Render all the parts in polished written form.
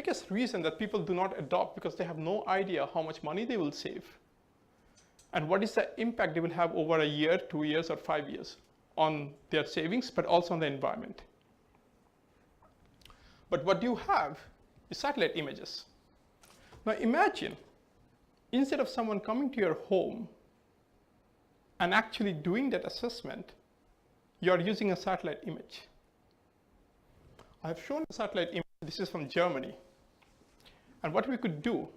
biggest reason that people do not adopt because they have no idea how much money they will save and what is the impact they will have over a year, 2 years, or 5 years on their savings, but also on the environment. But what you have is satellite images. Now imagine, instead of someone coming to your home and actually doing that assessment, you're using a satellite image. I have shown a satellite image. This is from Germany. And what we could do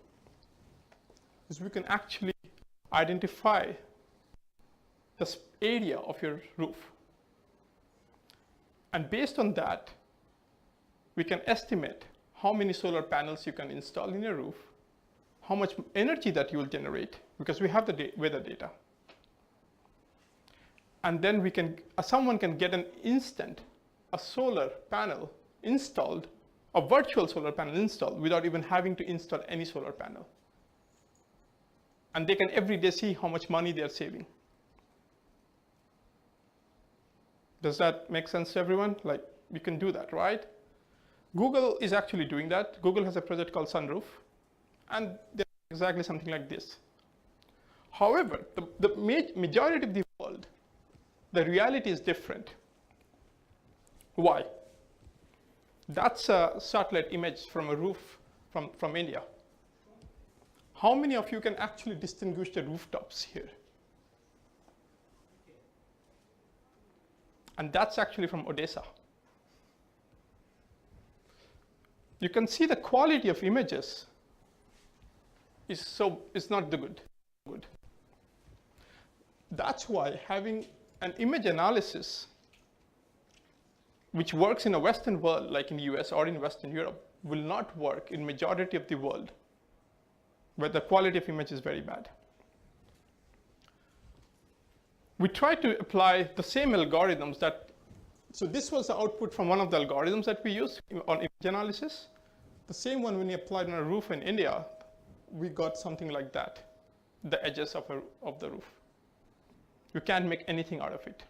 is we can actually identify the area of your roof. And based on that, we can estimate how many solar panels you can install in your roof, how much energy that you will generate, because we have the weather data. And then we can, someone can get an instant, a solar panel installed, a virtual solar panel installed without even having to install any solar panel. And they can every day see how much money they are saving. Does that make sense to everyone? Like, you can do that, right? Google is actually doing that. Google has a project called Sunroof, and they're exactly something like this. However, the majority of the world, the reality is different. Why? That's a satellite image from a roof from India. How many of you can actually distinguish the rooftops here? And that's actually from Odessa. You can see the quality of images is not good. That's why having an image analysis which works in a Western world, like in the US or in Western Europe, will not work in majority of the world, where the quality of image is very bad. We try to apply the same algorithms so this was the output from one of the algorithms that we use on image analysis. The same one when we applied on a roof in India, we got something like that, the edges of the roof. You can't make anything out of it.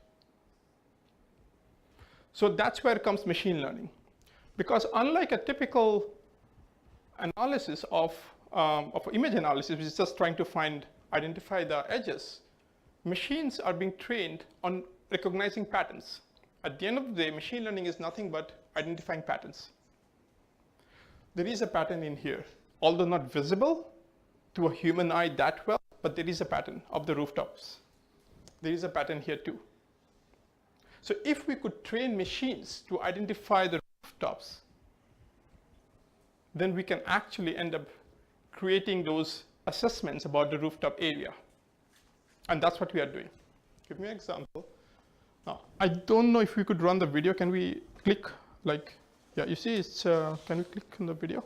So that's where comes machine learning. Because unlike a typical analysis of image analysis, which is just trying to identify the edges, machines are being trained on recognizing patterns. At the end of the day, machine learning is nothing but identifying patterns. There is a pattern in here, although not visible to a human eye that well, but there is a pattern of the rooftops. There is a pattern here too. So if we could train machines to identify the rooftops, then we can actually end up creating those assessments about the rooftop area. And that's what we are doing. Give me an example. Now, I don't know if we could run the video. Can we click like, yeah, you see it's, can we click on the video?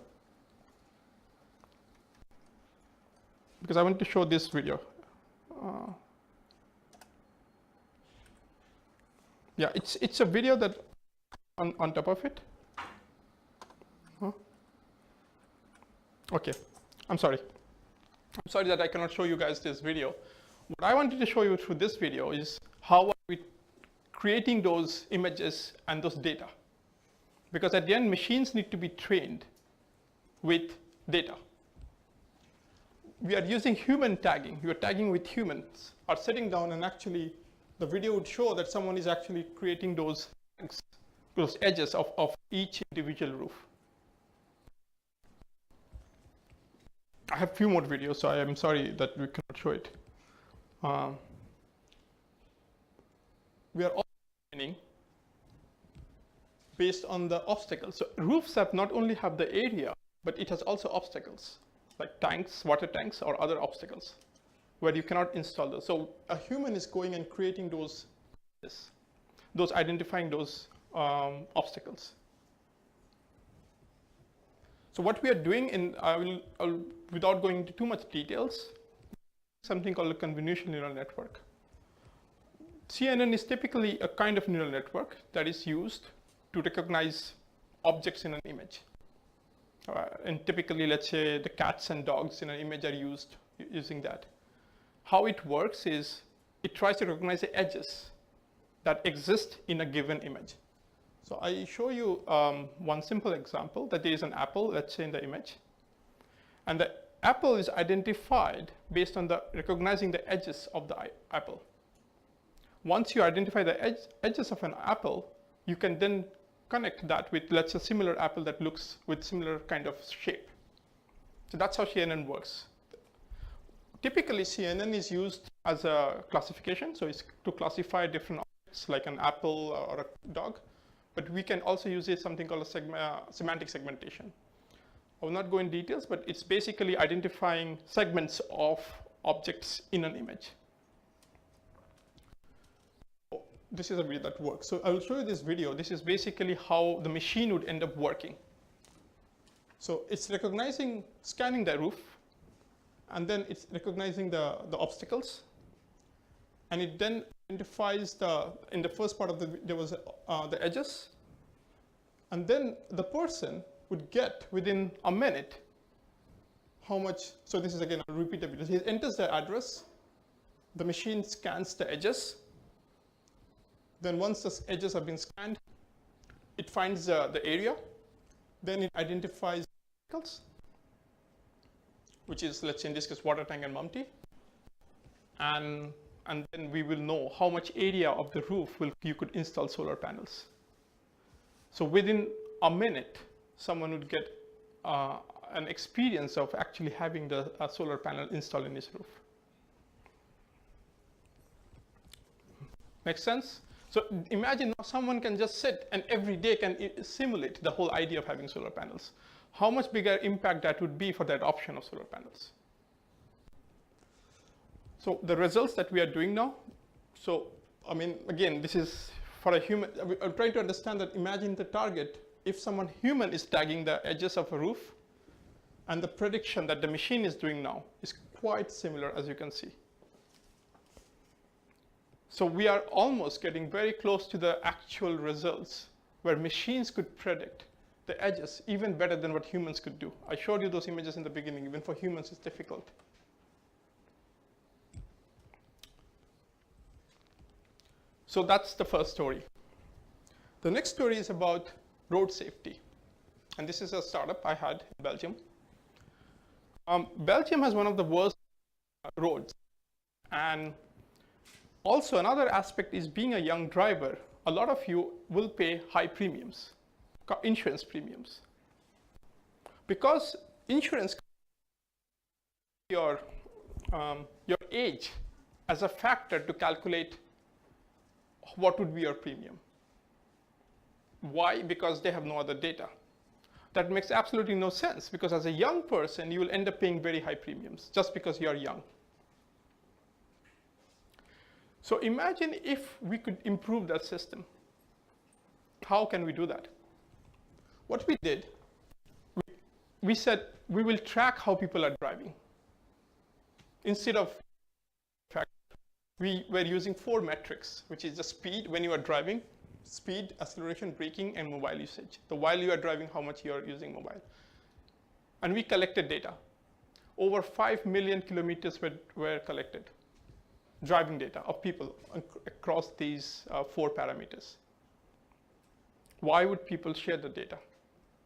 Because I want to show this video. Yeah, it's a video that on top of it. Huh? Okay, I'm sorry that I cannot show you guys this video. What I wanted to show you through this video is how are we creating those images and those data. Because at the end, machines need to be trained with data. We are using human tagging. We are tagging with humans, are sitting down and actually the video would show that someone is actually creating those edges of each individual roof. I have a few more videos, so I am sorry that we cannot show it. We are also training based on the obstacles. So roofs not only have the area, but it has also obstacles, like tanks, water tanks, or other obstacles, where you cannot install those. So a human is going and creating those identifying those obstacles. So what we are doing, without going into too much details, something called a convolutional neural network. CNN is typically a kind of neural network that is used to recognize objects in an image. And typically, let's say the cats and dogs in an image are using that. How it works is it tries to recognize the edges that exist in a given image. So I show you one simple example that there is an apple, let's say in the image. And the apple is identified based on recognizing the edges of the apple. Once you identify the edges of an apple, you can then connect that with, let's say, a similar apple that looks with similar kind of shape. So that's how CNN works. Typically, CNN is used as a classification, so it's to classify different objects like an apple or a dog. But we can also use it something called a semantic segmentation. I will not go in details, but it's basically identifying segments of objects in an image. This is a way that works. So I will show you this video. This is basically how the machine would end up working. So it's recognizing, scanning the roof, and then it's recognizing the obstacles. And it then identifies in the first part of there was the edges. And then the person would get within a minute how much, so this is again, I'll repeat a bit. He enters the address, the machine scans the edges. Then once the edges have been scanned, it finds the area. Then it identifies obstacles, which is, let's say in this case, water tank and Mumty. And then we will know how much area of the roof you could install solar panels. So within a minute, someone would get an experience of actually having a solar panel installed in his roof. Make sense? So imagine now someone can just sit and every day can simulate the whole idea of having solar panels. How much bigger impact that would be for the adoption of solar panels? So the results that we are doing now, so I mean, again, this is for a human. I'm trying to understand that. Imagine the target. If someone human is tagging the edges of a roof, and the prediction that the machine is doing now is quite similar, as you can see. So we are almost getting very close to the actual results where machines could predict the edges even better than what humans could do. I showed you those images in the beginning. Even for humans, it's difficult. So that's the first story. The next story is about road safety. And this is a startup I had in Belgium. Belgium has one of the worst roads. And also another aspect is being a young driver, a lot of you will pay high premiums, insurance premiums. Because insurance, your age as a factor to calculate what would be your premium. Why? Because they have no other data. That makes absolutely no sense, because as a young person, you will end up paying very high premiums just because you're young. So imagine if we could improve that system. How can we do that? What we did, we said we will track how people are driving. Instead of track, we were using 4 metrics, which is the speed when you are driving, speed, acceleration, braking, and mobile usage. So while you are driving, how much you are using mobile. And we collected data. Over 5 million kilometers were collected. Driving data of people across these 4 parameters. Why would people share the data?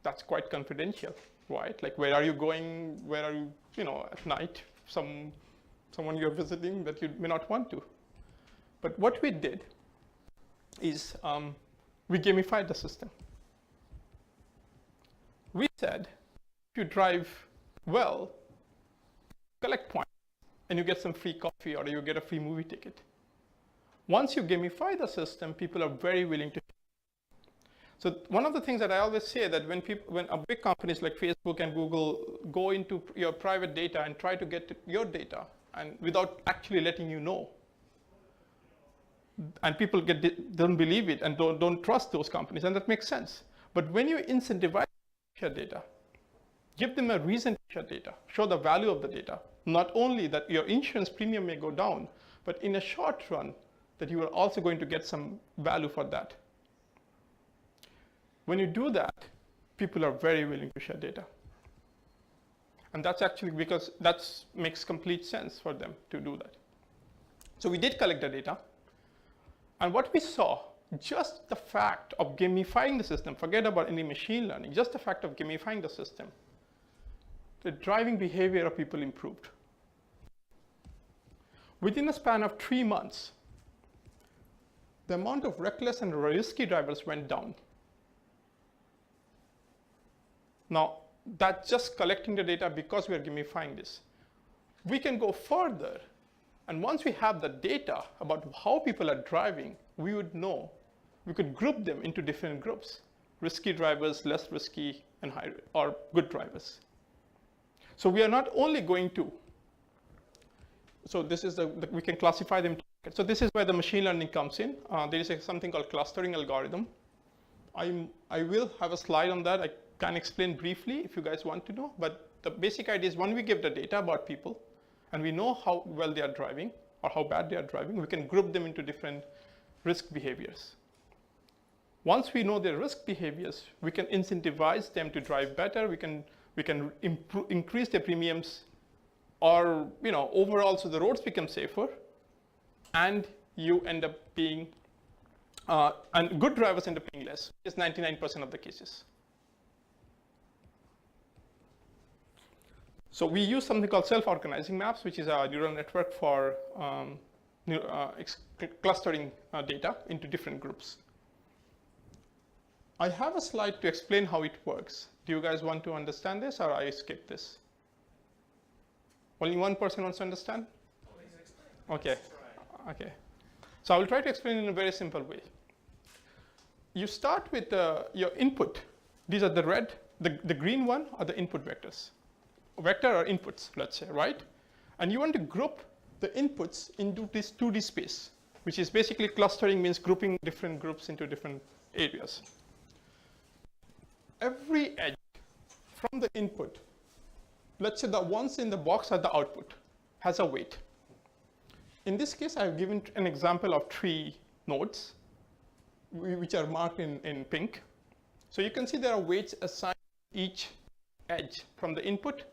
That's quite confidential, right? Like, where are you going? Where are you, at night? Someone you're visiting that you may not want to. But what we did is we gamified the system. We said, if you drive well, collect points, and you get some free coffee or you get a free movie ticket. Once you gamify the system, people are very willing to. So one of the things that I always say that when a big companies like Facebook and Google go into your private data and try to get your data and without actually letting you know, and people don't believe it and don't trust those companies, and that makes sense. But when you incentivize share data, give them a reason to share data, show the value of the data. Not only that your insurance premium may go down, but in a short run, that you are also going to get some value for that. When you do that, people are very willing to share data. And that's actually because that makes complete sense for them to do that. So we did collect the data. And what we saw just the fact of gamifying the system, forget about any machine learning, just the fact of gamifying the system, the driving behavior of people improved. Within a span of 3 months, the amount of reckless and risky drivers went down. Now, that's just collecting the data because we are gamifying this. We can go further, and once we have the data about how people are driving, we would know, we could group them into different groups: risky drivers, less risky, and high, or good drivers. So we are not only going to, so this is we can classify them. So this is where the machine learning comes in. There is something called clustering algorithm. I will have a slide on that. I can explain briefly if you guys want to know, but the basic idea is when we give the data about people and we know how well they are driving or how bad they are driving, we can group them into different risk behaviors. Once we know their risk behaviors, we can incentivize them to drive better. We can increase their premiums, or overall, so the roads become safer, and you end up being, and good drivers end up paying less, which is 99% of the cases. So we use something called self-organizing maps, which is a neural network for clustering data into different groups. I have a slide to explain how it works. Do you guys want to understand this, or I skip this? Only one person wants to understand? Please explain. Okay. Okay. So I will try to explain in a very simple way. You start with your input. These are the red, the green one are the input vectors. Vector are inputs, let's say, right? And you want to group the inputs into this 2D space, which is basically clustering, means grouping different groups into different areas. Every edge from the input, let's say the ones in the box are the output, has a weight. In this case, I've given an example of 3 nodes, which are marked in pink. So you can see there are weights assigned to each edge from the input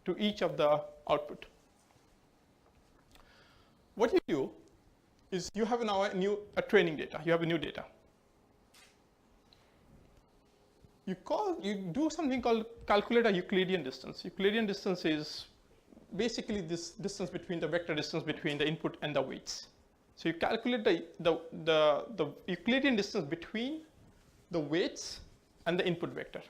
to each of the output. What you do is you have now a training data. You have a new data. You do something called calculate a Euclidean distance. Euclidean distance is basically this distance between the vector distance between the input and the weights. So you calculate the Euclidean distance between the weights and the input vector.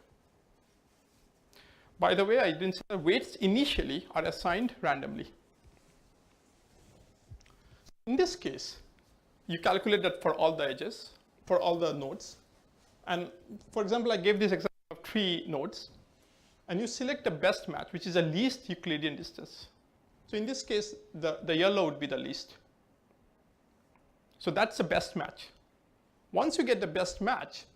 By the way, I didn't say the weights initially are assigned randomly. In this case, you calculate that for all the edges, for all the nodes. And for example, I gave this example of 3 nodes. And you select the best match, which is the least Euclidean distance. So in this case, the yellow would be the least. So that's the best match. Once you get the best match,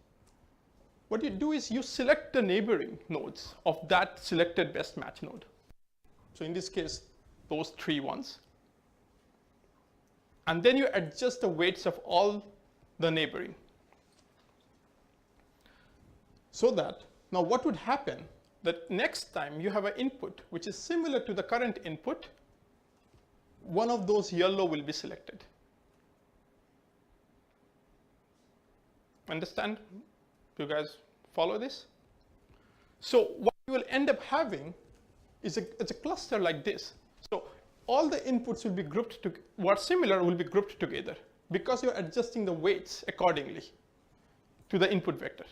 what you do is you select the neighboring nodes of that selected best match node. So in this case, those 3 ones. And then you adjust the weights of all the neighboring. So that, now what would happen, that next time you have an input which is similar to the current input, one of those yellow will be selected. Understand? Do you guys follow this? So what you will end up having is a cluster like this. So all the inputs will be grouped to, what similar will be grouped together because you're adjusting the weights accordingly to the input vector.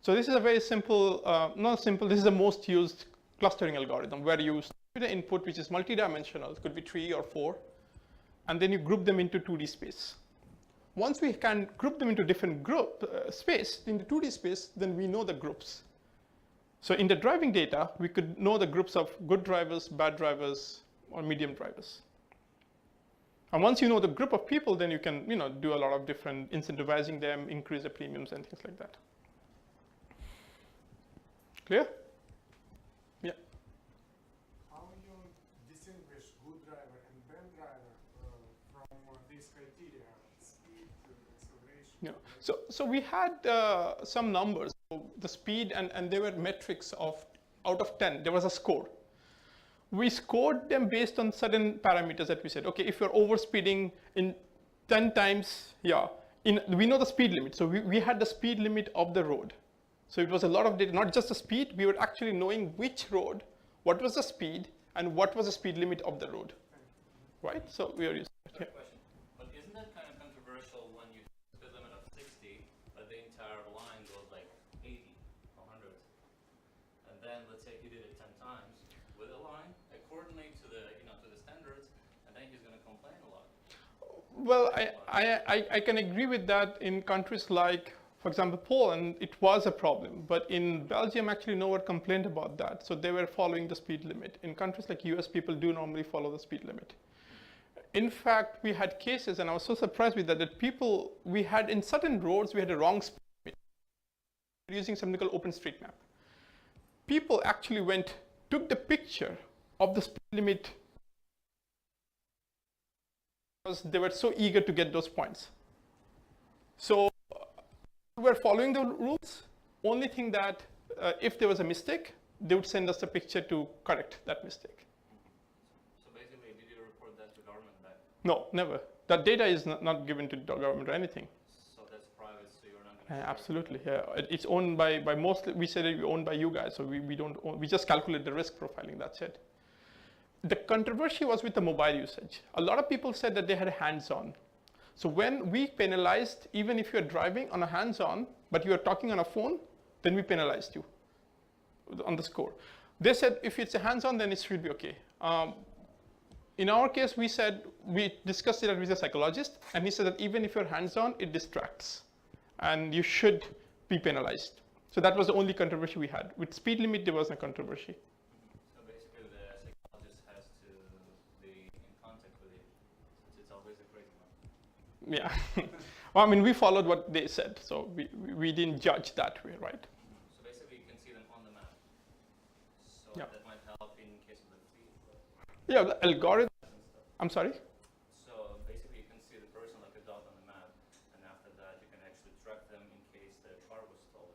So this is a very simple, not simple, this is the most used clustering algorithm where you start with the input which is multidimensional, it could be 3 or 4, and then you group them into 2D space. Once we can group them into different space, in the 2D space, then we know the groups. So in the driving data, we could know the groups of good drivers, bad drivers, or medium drivers. And once you know the group of people, then you can do a lot of different incentivizing them, increase the premiums, and things like that. Clear? Yeah. How you distinguish good driver and bad driver from these criteria, speed, acceleration? Yeah. So we had some numbers, so the speed, and there were metrics of out of 10. There was a score. We scored them based on certain parameters that we said, okay, if you're overspeeding in 10 times, yeah, we know the speed limit. So we had the speed limit of the road. So it was a lot of data, not just the speed, we were actually knowing which road, what was the speed, and what was the speed limit of the road, right? So we are using it. Yeah. Question, but isn't that kind of controversial when you have a speed limit of 60, but the entire line goes like 80 or 100? And then let's say he did it 10 times with a line, accordingly to the, to the standards, and then he's going to complain a lot. Well, I can agree with that in countries like, for example, Poland, it was a problem. But in Belgium, actually, no one complained about that. So they were following the speed limit. In countries like US, people do normally follow the speed limit. In fact, we had cases, and I was so surprised with that, that people, we had in certain roads, we had a wrong speed limit. We were using something called OpenStreetMap. People actually took the picture of the speed limit because they were so eager to get those points. So we were following the rules. Only thing that if there was a mistake, they would send us a picture to correct that mistake. So basically, did you report that to government back? No, never. That data is not given to the government or anything. So that's private, so you're not going to Absolutely, yeah. It's owned by mostly, we said it's owned by you guys, so we don't own, we just calculate the risk profiling, that's it. The controversy was with the mobile usage. A lot of people said that they had hands-on. So when we penalized, even if you're driving on a hands-on, but you're talking on a phone, then we penalized you on the score. They said if it's a hands-on, then it should be okay. In our case, we discussed it with a psychologist, and he said that even if you're hands-on, it distracts, and you should be penalized. So that was the only controversy we had. With speed limit, there was no controversy. So basically, the psychologist has to be in contact with you. It's always a crazy one. Yeah. Well, I mean, we followed what they said, so we didn't judge that way, right? So basically, you can see them on the map. So Yeah. that might help in case of the fleet. Yeah, the algorithm. I'm sorry? So basically, you can see the person like a dot on the map, and after that, you can actually track them in case their car was stolen.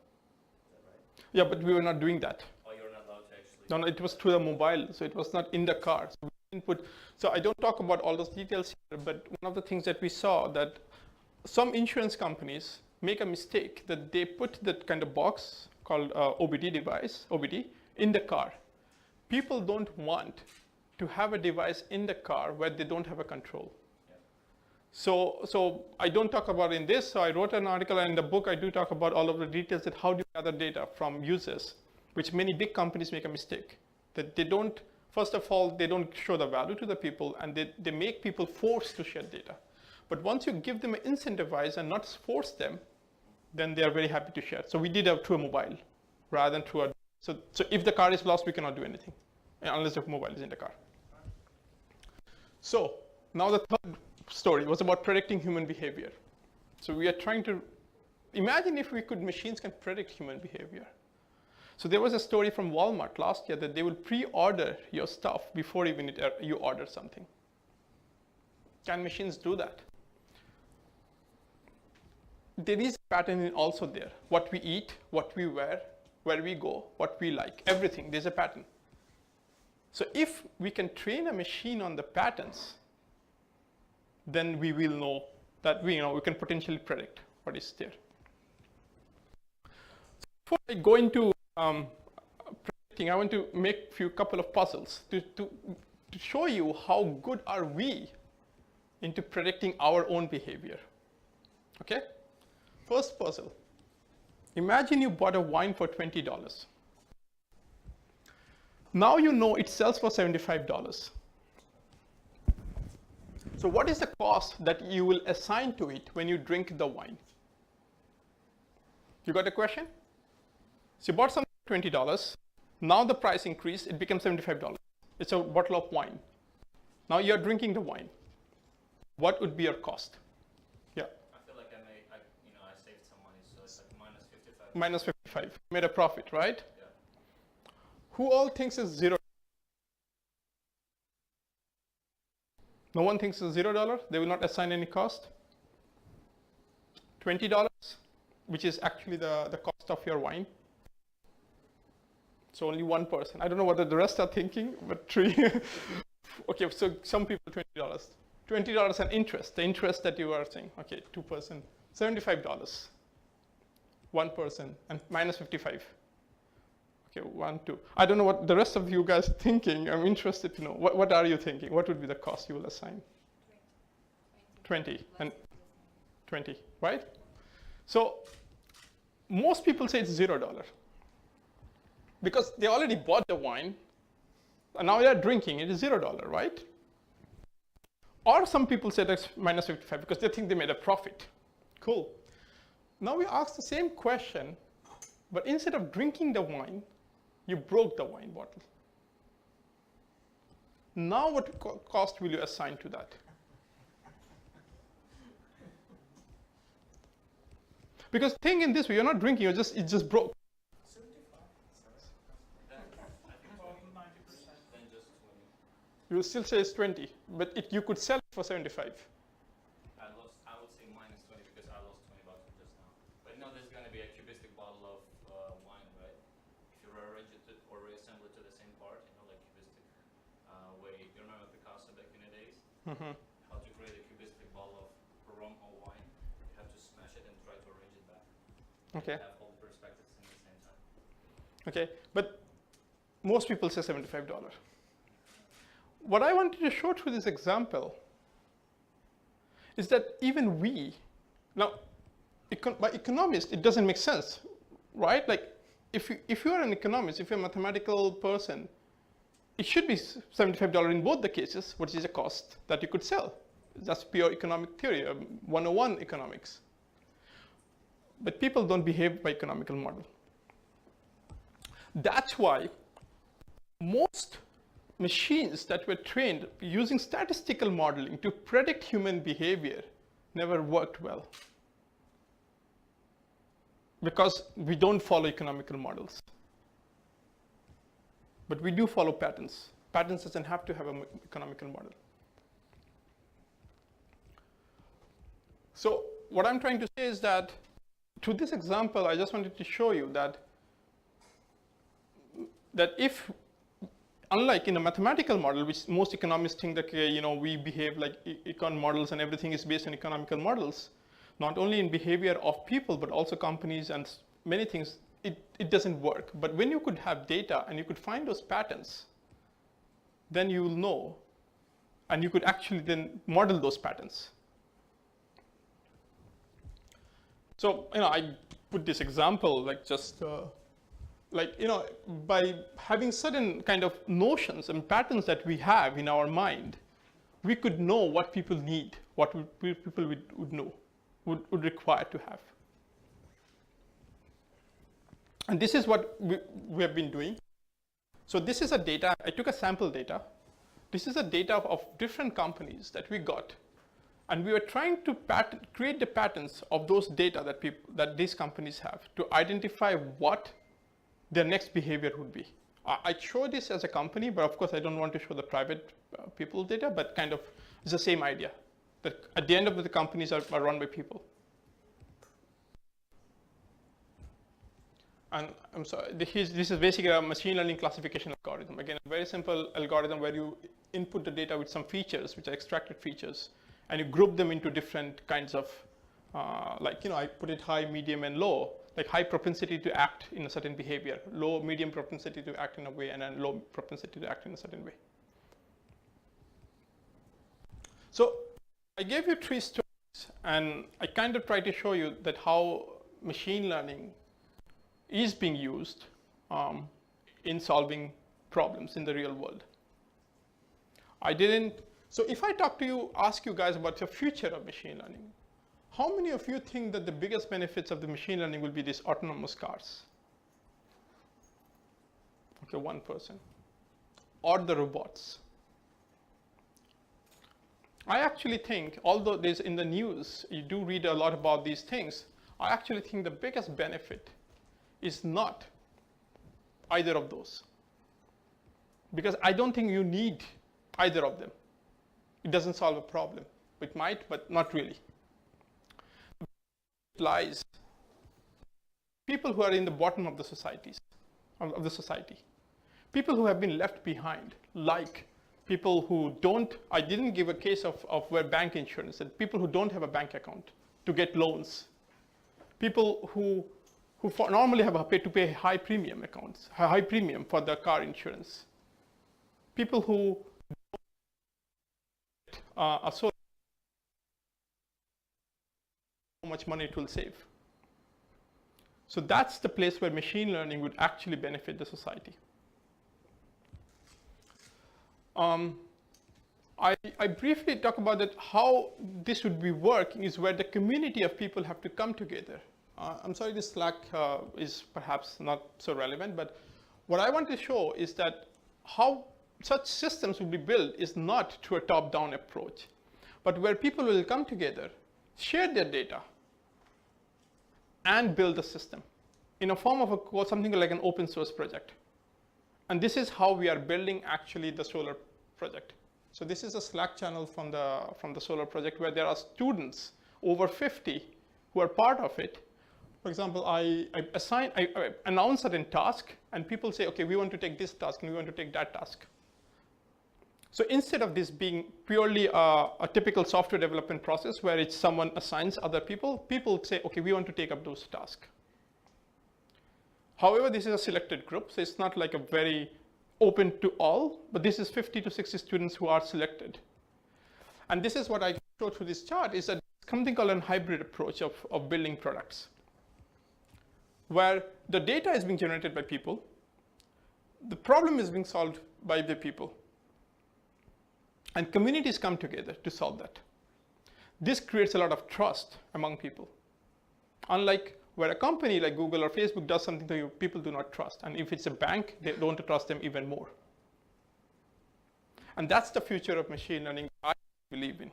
Is that right? Yeah, but we were not doing that. Or you're not allowed to actually. No, it was through the mobile, so it was not in the car. So we didn't put. So I don't talk about all those details here, but one of the things that we saw that some insurance companies make a mistake that they put that kind of box called OBD device, OBD, in the car. People don't want to have a device in the car where they don't have a control. Yeah. So I don't talk about in this, so I wrote an article, and in the book I do talk about all of the details that how do you gather data from users, which many big companies make a mistake. That they don't, first of all, they don't show the value to the people, and they make people forced to share data. But once you give them an incentivize and not force them, then they are very happy to share. So we did it through a mobile rather than through a, so if the car is lost, we cannot do anything unless the mobile is in the car. So now the third story was about predicting human behavior. So we are trying to imagine if machines can predict human behavior. So there was a story from Walmart last year that they will pre-order your stuff before even you order something. Can machines do that? There is a pattern also there. What we eat, what we wear, where we go, what we like, everything, there's a pattern. So if we can train a machine on the patterns, then we will know that we can potentially predict what is there. Before I go into predicting, I want to make a couple of puzzles to show you how good are we into predicting our own behavior. Okay? First puzzle. Imagine you bought a wine for $20. Now you know it sells for $75. So what is the cost that you will assign to it when you drink the wine? You got a question? So you bought something for $20. Now the price increased, it becomes $75. It's a bottle of wine. Now you're drinking the wine. What would be your cost? Yeah. I feel like I saved some money, so it's like minus 55. Minus 55. Made a profit, right? Yeah. Who all thinks it's $0? No one thinks it's $0. They will not assign any cost. $20, which is actually the cost of your wine. So only one person. I don't know what the rest are thinking, but three. Okay, so some people $20. $20 and interest, the interest that you are saying. Okay, 2%. $75. One person, and minus 55. Okay, 1, 2. I don't know what the rest of you guys are thinking. I'm interested to know. What are you thinking? What would be the cost you will assign? 20. And 20, right? So most people say it's $0 because they already bought the wine and now they're drinking. It is $0, right? Or some people say that's minus 55 because they think they made a profit. Cool. Now we ask the same question, but instead of drinking the wine, you broke the wine bottle. Now what cost will you assign to that? Because think in this way, you're not drinking, it just broke. 75. Then I think 20. 90%. Then just 20. You will still say it's 20, but you could sell it for 75. I would say minus 20 because I lost $20 just now. But no, there's going to be a cubistic bottle of wine, right? If you rearrange it or reassemble it to the same part, like cubistic way. You remember Picasso back in the days? Mm-hmm. How to create a cubistic bottle of rum or wine? You have to smash it and try to arrange it back. Okay. Have all the perspectives in the same time. Okay, but most people say $75. What I wanted to show through this example is that even we, now, by economist, it doesn't make sense, right? Like, if you are an economist, if you're a mathematical person, it should be $75 in both the cases, which is a cost that you could sell. That's pure economic theory, 101 economics. But people don't behave by economical model. That's why most machines that were trained using statistical modeling to predict human behavior never worked well. Because we don't follow economical models. But we do follow patterns. Patterns doesn't have to have an economical model. So what I'm trying to say is that through this example, I just wanted to show you that if, unlike in a mathematical model, which most economists think that we behave like econ models and everything is based on economical models, not only in behavior of people, but also companies and many things, it doesn't work. But when you could have data and you could find those patterns, then you will know, and you could actually then model those patterns. So, I put this example like just by having certain kind of notions and patterns that we have in our mind, we could know what people need, what people would know, would require to have. And this is what we have been doing. So this is a data, I took a sample data. This is a data of different companies that we got. And we were trying to create the patterns of those data that these companies have to identify what their next behavior would be. I show this as a company, but of course I don't want to show the private people data, but kind of it's the same idea. That at the end of the companies are run by people. And I'm sorry, this is basically a machine learning classification algorithm. Again, a very simple algorithm where you input the data with some features, which are extracted features, and you group them into different kinds of, I put it high, medium, and low, like high propensity to act in a certain behavior, low, medium propensity to act in a way, and then low propensity to act in a certain way. So I gave you 3 stories, and I kind of tried to show you that how machine learning is being used in solving problems in the real world. So if I ask you guys about the future of machine learning, how many of you think that the biggest benefits of the machine learning will be these autonomous cars? Okay, 1 person. Or the robots. I actually think, although there's in the news, you do read a lot about these things, I actually think the biggest benefit is not either of those. Because I don't think you need either of them. It doesn't solve a problem. It might, but not really. It lies people who are in the bottom of the society. People who have been left behind, like people who don't, I didn't give a case of where bank insurance, and people who don't have a bank account to get loans. People who normally have to pay high premium accounts, high premium for their car insurance. People who are so much money it will save. So that's the place where machine learning would actually benefit the society. I briefly talk about that how this would be working is where the community of people have to come together. I'm sorry this Slack is perhaps not so relevant, but what I want to show is that how such systems will be built is not through a top-down approach, but where people will come together, share their data, and build the system in a form of something like an open source project. And this is how we are building actually the solar project. So this is a Slack channel from the solar project where there are students, over 50, who are part of it. For example, I announce certain task, and people say, okay, we want to take this task, and we want to take that task. So instead of this being purely a typical software development process where it's someone assigns other people, people say, okay, we want to take up those tasks. However, this is a selected group, so it's not like a very open to all, but this is 50 to 60 students who are selected. And this is what I showed through this chart, is that something called a hybrid approach of building products, where the data is being generated by people, the problem is being solved by the people, and communities come together to solve that. This creates a lot of trust among people. Unlike where a company like Google or Facebook does something that people do not trust. And if it's a bank, they don't trust them even more. And that's the future of machine learning I believe in.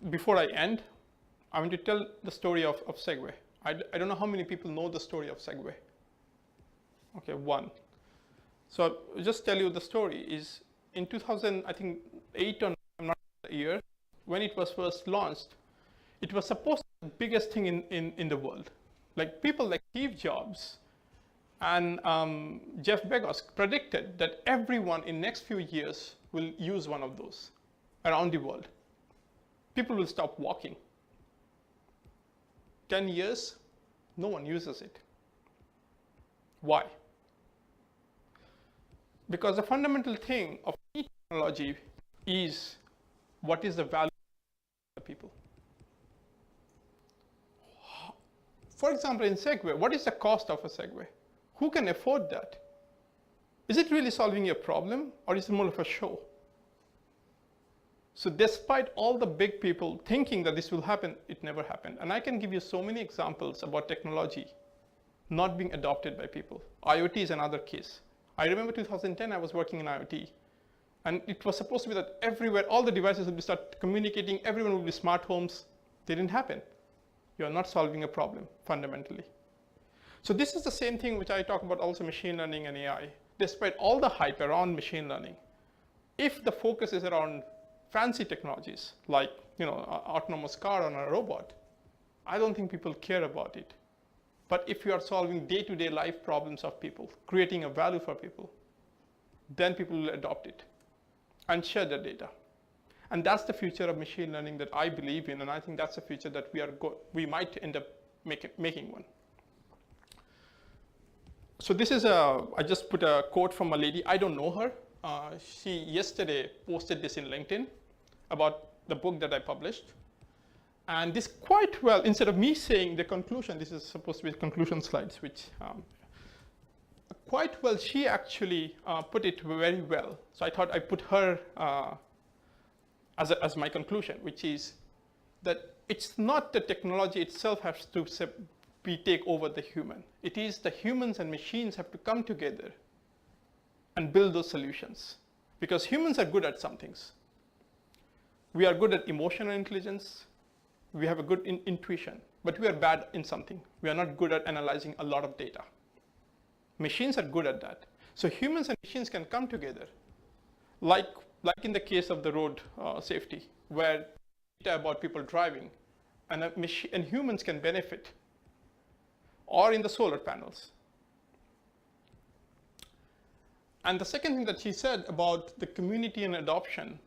Before I end, I want to tell the story of Segway. I don't know how many people know the story of Segway. Okay, one. So I'll just tell you the story is in 2008 or I'm not sure the year, when it was first launched, it was supposed to be the biggest thing in the world. Like people like Steve Jobs and Jeff Bezos predicted that everyone in next few years will use one of those around the world. People will stop walking. 10 years, no one uses it. Why? Because the fundamental thing of any technology is what is the value of the people. For example, in Segway, what is the cost of a Segway? Who can afford that? Is it really solving your problem, or is it more of a show? So despite all the big people thinking that this will happen, it never happened. And I can give you so many examples about technology not being adopted by people. IoT is another case. I remember 2010, I was working in IoT. And it was supposed to be that everywhere, all the devices would start communicating, everyone would be smart homes. They didn't happen. You're not solving a problem, fundamentally. So this is the same thing which I talk about also machine learning and AI. Despite all the hype around machine learning, if the focus is around fancy technologies, like an autonomous car or a robot, I don't think people care about it. But if you are solving day-to-day life problems of people, creating a value for people, then people will adopt it and share their data. And that's the future of machine learning that I believe in, and I think that's the future that we might end up making one. So this is I just put a quote from a lady, I don't know her. She yesterday posted this in LinkedIn about the book that I published. And this quite well, instead of me saying the conclusion, this is supposed to be conclusion slides, which quite well, she actually put it very well. So I thought I put her as my conclusion, which is that it's not the technology itself has to take over the human. It is the humans and machines have to come together and build those solutions. Because humans are good at some things. We are good at emotional intelligence. We have a good intuition, but we are bad in something. We are not good at analyzing a lot of data. Machines are good at that. So humans and machines can come together, like in the case of the road safety, where data about people driving and humans can benefit, or in the solar panels. And the second thing that she said about the community and adoption,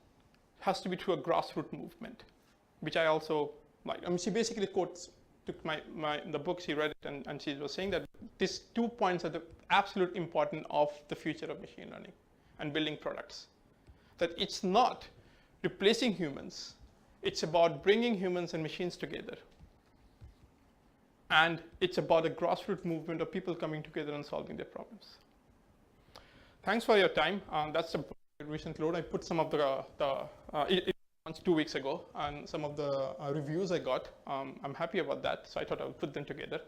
has to be through a grassroots movement, which I also like. I mean, she basically took the book, she read it, and she was saying that these 2 points are the absolute important of the future of machine learning and building products. That it's not replacing humans, it's about bringing humans and machines together. And it's about a grassroots movement of people coming together and solving their problems. Thanks for your time. That's a recent load. I put some of it launched 2 weeks ago, and some of the reviews I got. I'm happy about that, so I thought I would put them together.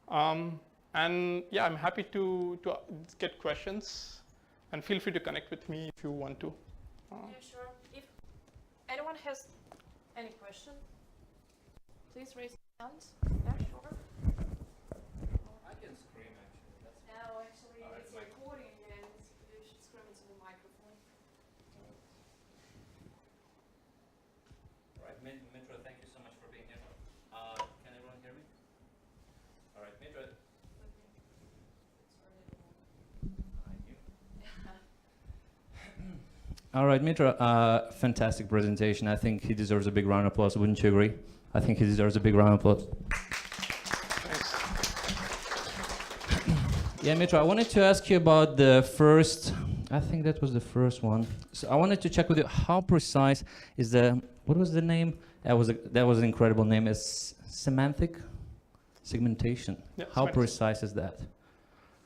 And yeah, I'm happy to get questions, and feel free to connect with me if you want to. Yeah, sure. If anyone has any question, please raise your hands. Yeah, sure. I can scream actually. That's No, actually, Alright, it's mic. recording, and you should scream into the microphone. all right. Mitra, thank you so much for being here. Can everyone hear me? All right, Mitra. All right, Mitra, fantastic presentation. I think he deserves a big round of applause. Wouldn't you agree? I think he deserves a big round of applause. Thanks. Yeah, Mitra, I wanted to ask you about the first, I think that was the first one. So I wanted to check with you, how precise is what was the name? That was an incredible name. It's segmentation. Yeah, How semantic. precise is that?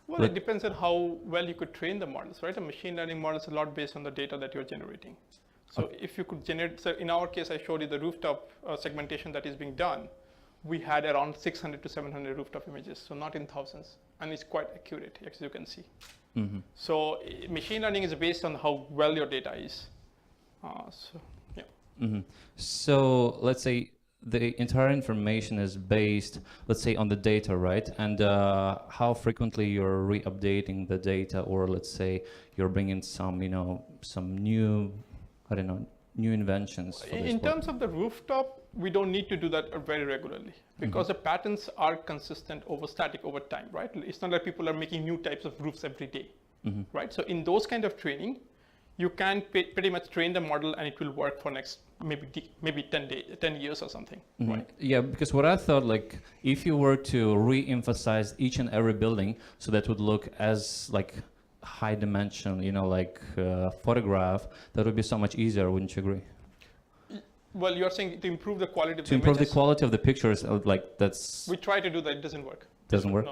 Well, But- it depends on how well you could train the models, right? A machine learning model is a lot based on the data that you're generating. So if you could generate, so in our case, I showed you the rooftop segmentation that is being done. We had around 600 to 700 rooftop images, so not in thousands. And it's quite accurate, as you can see. Mm-hmm. So machine learning is based on how well your data is. Mm-hmm. So let's say the entire information is based, let's say, on the data, right? And how frequently you're re-updating the data, or let's say you're bringing some, some new, new inventions. For this In work. terms of the rooftop, we don't need to do that very regularly because the patterns are consistent static over time, right? It's not like people are making new types of roofs every day, right? So in those kind of training, you can pretty much train the model and it will work for next maybe 10 years or something, right? Yeah, because what I thought, like, if you were to re-emphasize each and every building, so that would look as like high dimension, photograph, that would be so much easier, wouldn't you agree? Well, you're saying to improve the quality of To the improve the images. quality of the pictures, like that's We try to do that, it doesn't work. doesn't work.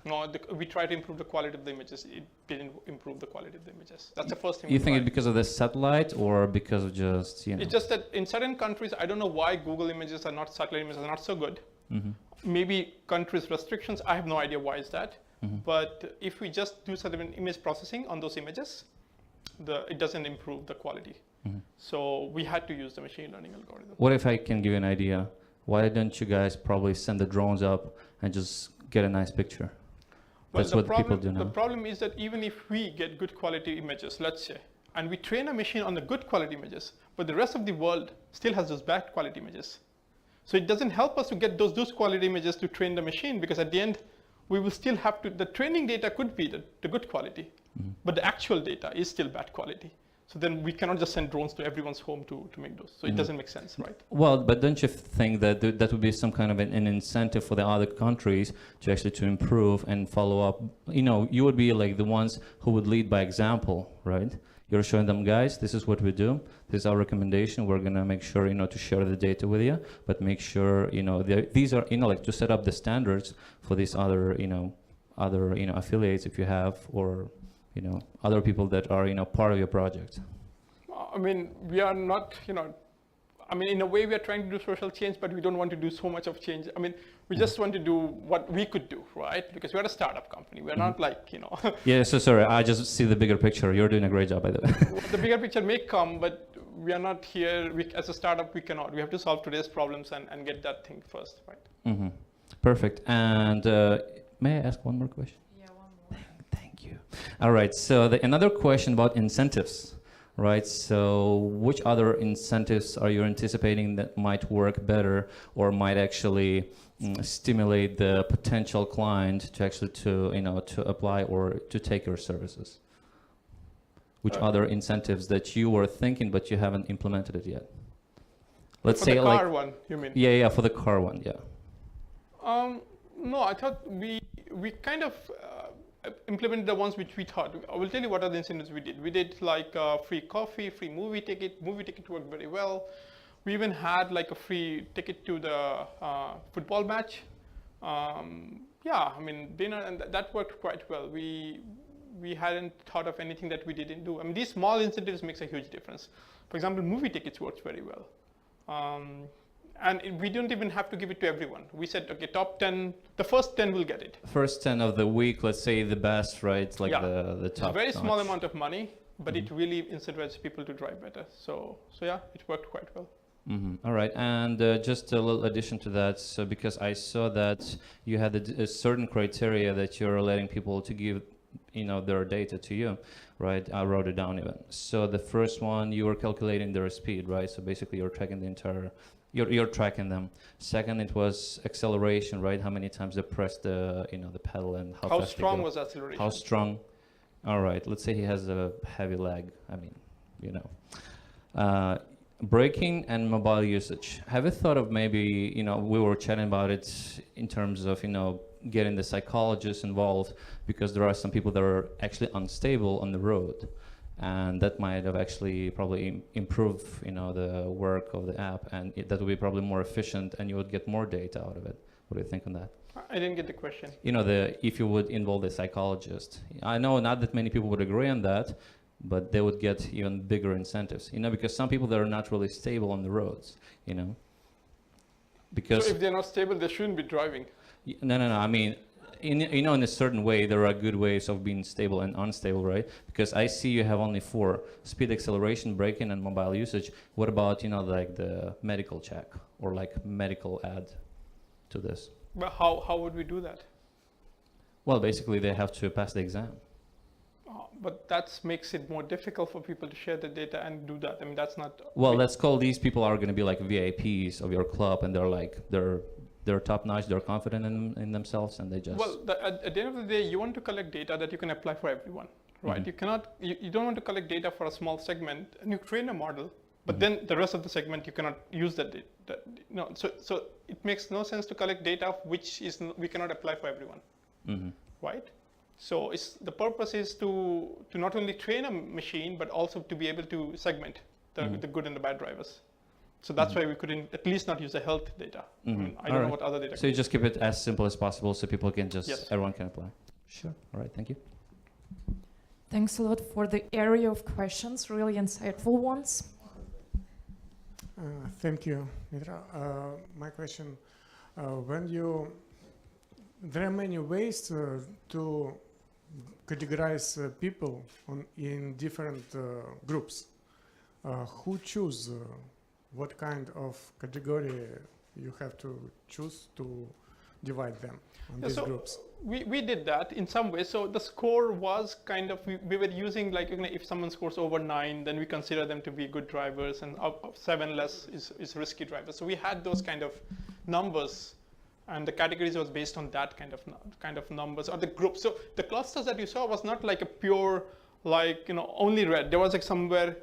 No, we try to improve the quality of the images. It didn't improve the quality of the images. That's the first thing. You we think tried. it because of the satellite or because of just It's just that in certain countries, I don't know why Google images are not, satellite images are not so good. Maybe countries' restrictions, I have no idea why is that. But if we just do certain image processing on those images, it doesn't improve the quality. So we had to use the machine learning algorithm. What if I can give you an idea? Why don't you guys probably send the drones up and just get a nice picture? Well, That's what people do The now. problem is that even if we get good quality images, let's say, and we train a machine on the good quality images, but the rest of the world still has those bad quality images. So it doesn't help us to get those quality images to train the machine, because at the end, we will still have to, the training data could be the good quality, but the actual data is still bad quality. So then we cannot just send drones to everyone's home to make those. So it doesn't make sense, right? Well, but don't you think that that would be some kind of an incentive for the other countries to actually to improve and follow up? You would be like the ones who would lead by example, right? You're showing them, guys, this is what we do. This is our recommendation. We're gonna make sure, to share the data with you, but make sure, these are, like to set up the standards for these other, affiliates if you have, or other people that are, part of your project. I mean, we are not, in a way we are trying to do social change, but we don't want to do so much of change. I mean, we just want to do what we could do, right? Because we're a startup company. We're not like, Yeah, so sorry, I just see the bigger picture. You're doing a great job, by the way. The bigger picture may come, but we are not here, as a startup, we cannot. We have to solve today's problems and get that thing first, right? Perfect. And may I ask one more question? Yeah, one more. Thank you. All right, so another question about incentives, right? So which other incentives are you anticipating that might work better or might actually stimulate the potential client to actually to apply or to take your services? Which other incentives that you were thinking but you haven't implemented it yet? Let's For say the like car one, you mean? yeah, for the car one, yeah. No, I thought we kind of implemented the ones which we thought. I will tell you what are the incentives we did. We did like free coffee, free movie ticket. Movie ticket worked very well. We even had like a free ticket to the football match. Yeah, I mean, dinner, and that worked quite well. We hadn't thought of anything that we didn't do. I mean, these small incentives makes a huge difference. For example, movie tickets worked very well. And we don't even have to give it to everyone. We said, okay, top 10, the first 10 will get it. First 10 of the week, let's say the best, right? Like the top. It's a very small notch. amount of money, but it really incentivizes people to drive better. So yeah, it worked quite well. All right, and just a little addition to that, so because I saw that you had a certain criteria that you're letting people to give, their data to you, right? I wrote it down even. So the first one, you were calculating their speed, right? So basically, you're tracking the entire. You're tracking them. Second, it was acceleration, right? How many times they pressed the the pedal and how fast strong they go. was acceleration? How strong? All right. Let's say he has a heavy leg. I mean, braking and mobile usage. Have you thought of maybe we were chatting about it in terms of getting the psychologists involved, because there are some people that are actually unstable on the road. And that might have actually probably improved, the work of the app, and that would be probably more efficient, and you would get more data out of it. What do you think on that? I didn't get the question. If you would involve the psychologist. I know not that many people would agree on that, but they would get even bigger incentives, because some people that are not really stable on the roads, Because so if they're not stable, they shouldn't be driving. No. I mean, in a certain way, there are good ways of being stable and unstable, right? Because I see you have only 4: speed, acceleration, braking, and mobile usage. What about, like the medical check or like medical add to this? But how would we do that? Well, basically, they have to pass the exam. But that makes it more difficult for people to share the data and do that. I mean, that's not. Well, let's call these people are going to be like VIPs of your club, and they're top notch, they're confident in themselves, and they just. Well, at the end of the day, you want to collect data that you can apply for everyone, right? Mm-hmm. You don't want to collect data for a small segment, and you train a model, but then the rest of the segment you cannot use that data. So it makes no sense to collect data which we cannot apply for everyone, right? So the purpose is to not only train a machine, but also to be able to segment the good and the bad drivers. So that's why we couldn't at least not use the health data. I mean, I don't know what other data. So you just keep it as simple as possible so people can everyone can apply. Sure. All right, thank you. Thanks a lot for the area of questions, really insightful ones. Thank you, Mitra. My question, there are many ways to categorize people in different groups. Who choose what kind of category you have to choose to divide them on these groups? We did that in some way. So the score was kind of, we were using like, if someone scores over 9, then we consider them to be good drivers, and 7 less is risky drivers. So we had those kind of numbers, and the categories was based on that kind of numbers or the groups. So the clusters that you saw was not like a pure, like, only red. There was like somewhere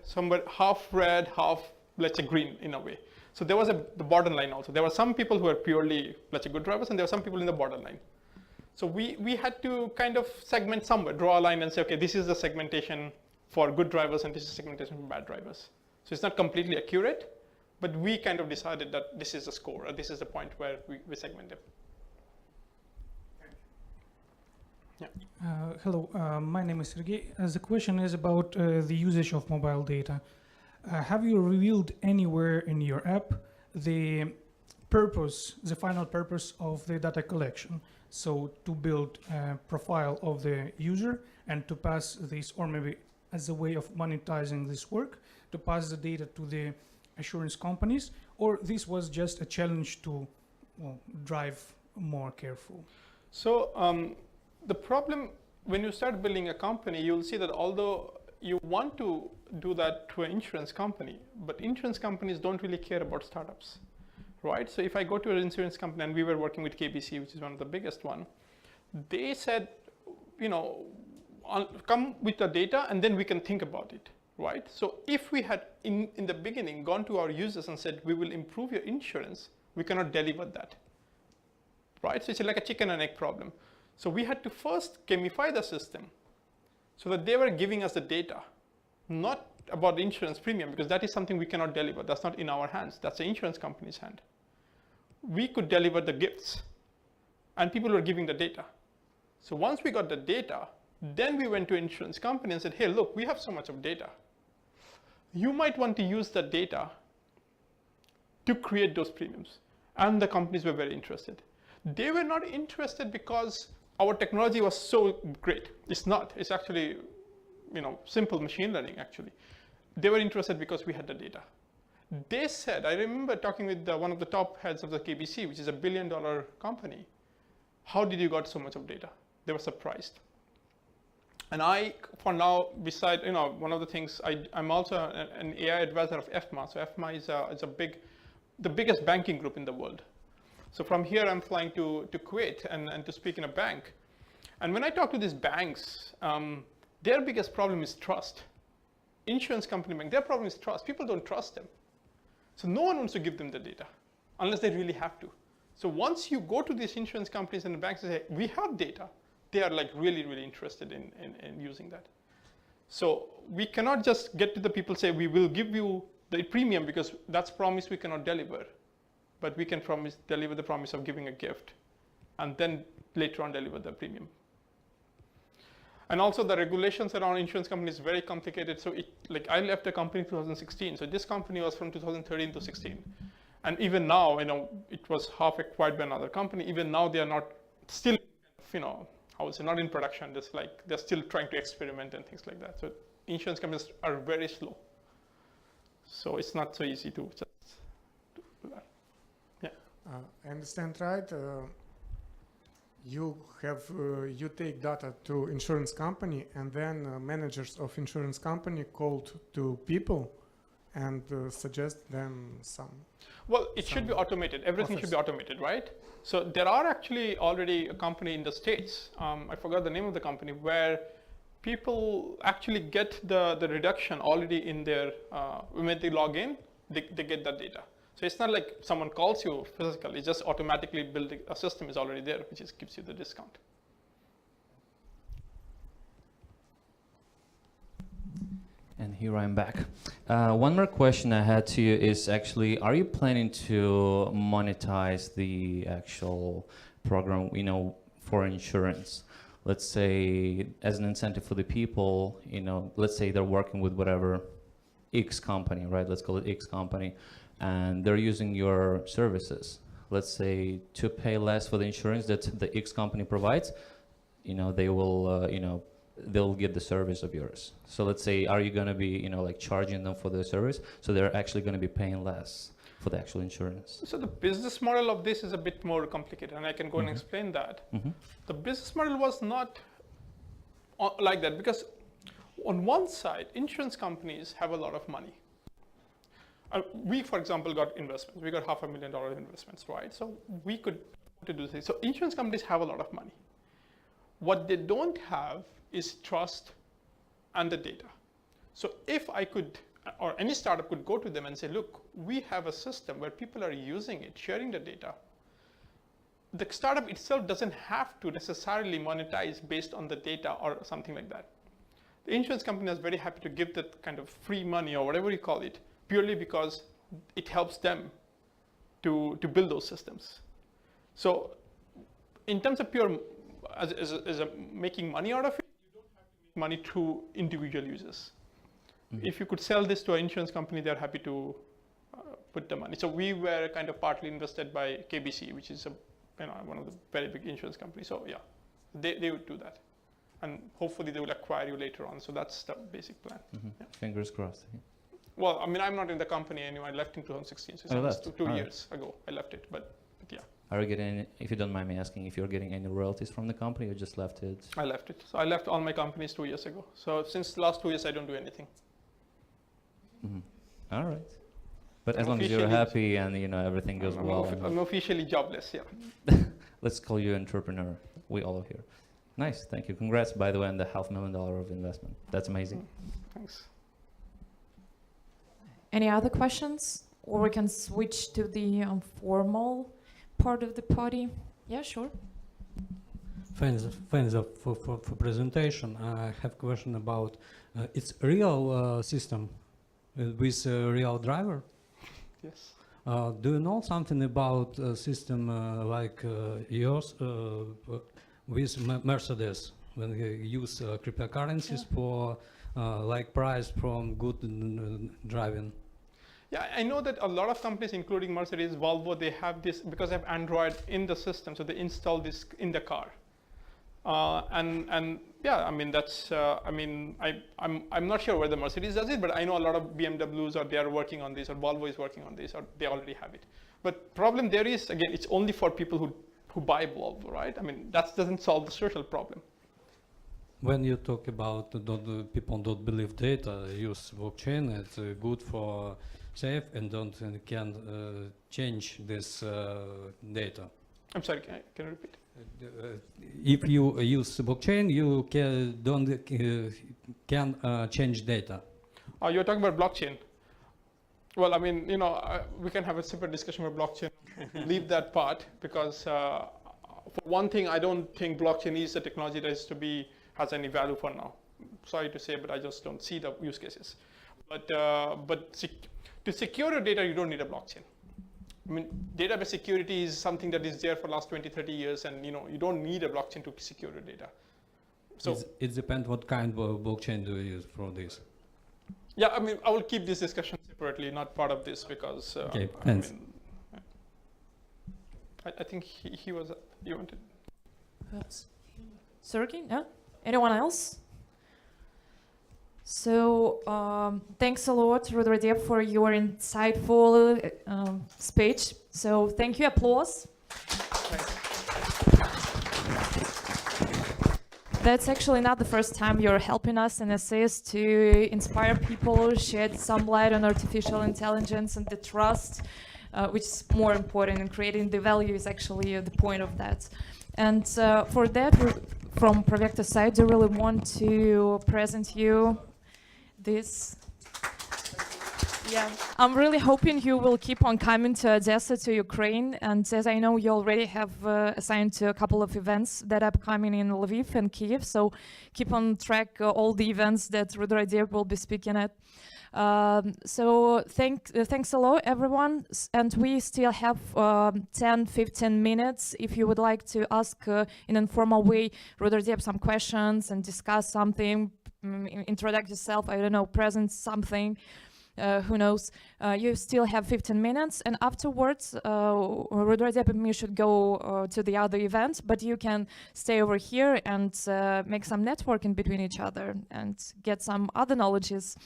half red, half, let's say, green in a way. So there was the borderline also. There were some people who were purely, let's say, good drivers, and there were some people in the borderline. So we had to kind of segment somewhere, draw a line and say, okay, this is the segmentation for good drivers and this is segmentation for bad drivers. So it's not completely accurate, but we kind of decided that this is the score, or this is the point where we segment them. Yeah. Hello, my name is Sergey. The question is about the usage of mobile data. Have you revealed anywhere in your app the final purpose of the data collection? So to build a profile of the user and to pass this, or maybe as a way of monetizing this work, to pass the data to the assurance companies, or this was just a challenge to drive more careful? So the problem, when you start building a company, you'll see that although you want to do that to an insurance company, but insurance companies don't really care about startups, right? So if I go to an insurance company, and we were working with KBC, which is one of the biggest one, they said, come with the data, and then we can think about it, right? So if we had in the beginning gone to our users and said, we will improve your insurance, we cannot deliver that, right? So it's like a chicken and egg problem. So we had to first gamify the system so that they were giving us the data, not about the insurance premium, because that is something we cannot deliver. That's not in our hands. That's the insurance company's hand. We could deliver the gifts, and people were giving the data. So once we got the data, then we went to insurance company and said, hey, look, we have so much of data. You might want to use the data to create those premiums. And the companies were very interested. They were not interested because our technology was so great. It's not. It's actually, simple machine learning, actually. They were interested because we had the data. They said, I remember talking with one of the top heads of the KBC, which is $1 billion company. How did you got so much of data? They were surprised. And I, for now, beside, one of the things, I'm also an AI advisor of EFMA. So EFMA is the biggest banking group in the world. So from here, I'm flying to Kuwait and to speak in a bank. And when I talk to these banks, their biggest problem is trust. Insurance company bank, their problem is trust. People don't trust them. So no one wants to give them the data unless they really have to. So once you go to these insurance companies and the banks and say, we have data, they are like really, really interested in using that. So we cannot just get to the people say, we will give you the premium because that's promise we cannot deliver. But we can deliver the promise of giving a gift and then later on deliver the premium. And also the regulations around insurance companies is very complicated. So I left the company in 2016. So this company was from 2013 to 16. And even now, it was half acquired by another company. Even now they are not still, I would say not in production. They're still trying to experiment and things like that. So insurance companies are very slow. So it's not so easy to just do that. Yeah. I understand, right? You take data to insurance company, and then managers of insurance company called to people and suggest them some. Well, it should be automated. Everything should be automated, right? So there are actually already a company in the States, I forgot the name of the company, where people actually get the reduction already in their, when they log in, they get that data. So it's not like someone calls you physically, it's just automatically building, a system is already there, which just gives you the discount. And here I'm back. One more question I had to you is actually, are you planning to monetize the actual program, for insurance? Let's say as an incentive for the people, let's say they're working with whatever X company, right? Let's call it X company. And they're using your services. Let's say to pay less for the insurance that the X company provides, they will, they'll get the service of yours. So let's say, are you going to be, charging them for the service? So they're actually going to be paying less for the actual insurance. So the business model of this is a bit more complicated, and I can go and explain that. The business model was not like that because on one side, insurance companies have a lot of money. We, for example, got investments. We got $500,000 investments, right? So we could do this. So insurance companies have a lot of money. What they don't have is trust and the data. So if I could, or any startup could go to them and say, look, we have a system where people are using it, sharing the data. The startup itself doesn't have to necessarily monetize based on the data or something like that. The insurance company is very happy to give that kind of free money or whatever you call it, purely because it helps them to build those systems. So in terms of pure, as making money out of it, you don't have to make money through individual users. If you could sell this to an insurance company, they're happy to put the money. So we were kind of partly invested by KBC, which is one of the very big insurance companies. So yeah, they would do that. And hopefully they will acquire you later on. So that's the basic plan. Yeah. Fingers crossed. Well, I'm not in the company anymore. I left in 2016. So it's two years ago I left it, but yeah. Are you getting any, if you don't mind me asking, if you're getting any royalties from the company or just left it? I left it. So I left all my companies 2 years ago. So since the last 2 years, I don't do anything. All right. But as long as you're happy and everything goes well. I'm officially jobless, yeah. Let's call you entrepreneur. We all are here. Nice, thank you. Congrats, by the way, on the $500,000 of investment. That's amazing. Thanks. Any other questions? Or we can switch to the formal part of the party. Yeah, sure. Thanks for presentation. I have question about it's a real system with a real driver. Yes. Do you know something about a system like yours with Mercedes when you use cryptocurrencies for like price from good driving? Yeah, I know that a lot of companies, including Mercedes, Volvo, they have this because they have Android in the system, so they install this in the car. And yeah, I mean that's I'm not sure whether Mercedes does it, but I know a lot of BMWs or they are working on this, or Volvo is working on this, or they already have it. But problem there is, again, it's only for people who buy Volvo, right? I mean that doesn't solve the social problem. When you talk about people don't believe data, use blockchain, it's good for safe and can change this data. I'm sorry, can you repeat? If you use blockchain, you can change data. You're talking about blockchain. Well, I mean, you know, we can have a separate discussion about blockchain. Leave that part because, for one thing, I don't think blockchain is a technology that has any value for now. Sorry to say, but I just don't see the use cases. But to secure your data, you don't need a blockchain. I mean, database security is something that is there for the last 20, 30 years, and you know, you don't need a blockchain to secure your data. So it depends what kind of blockchain do you use for this. Yeah, I mean, I will keep this discussion separately, not part of this, because okay, thanks. I think he wanted. Sergey, no? Anyone else? So thanks a lot, Rudradeb, for your insightful speech. So thank you, applause. Thanks. That's actually not the first time you're helping us in essays to inspire people, shed some light on artificial intelligence and the trust, which is more important in creating the value is actually the point of that. And for that, from Provectus side, I really want to present you this. Yeah, I'm really hoping you will keep on coming to Odessa, to Ukraine, and as I know, you already have assigned to a couple of events that are coming in Lviv and Kyiv, so keep on track all the events that Rudradeb will be speaking at. So thanks a lot, everyone, and we still have 10-15 minutes if you would like to ask in an informal way Rudradeb some questions and discuss something, introduce yourself, I don't know, present something. Who knows? You still have 15 minutes, and afterwards, Rudradeb and me should go to the other event, but you can stay over here and make some networking between each other and get some other knowledges.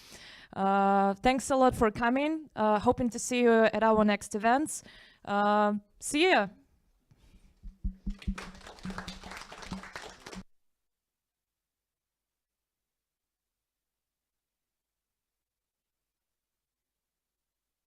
Thanks a lot for coming. Hoping to see you at our next events. See ya!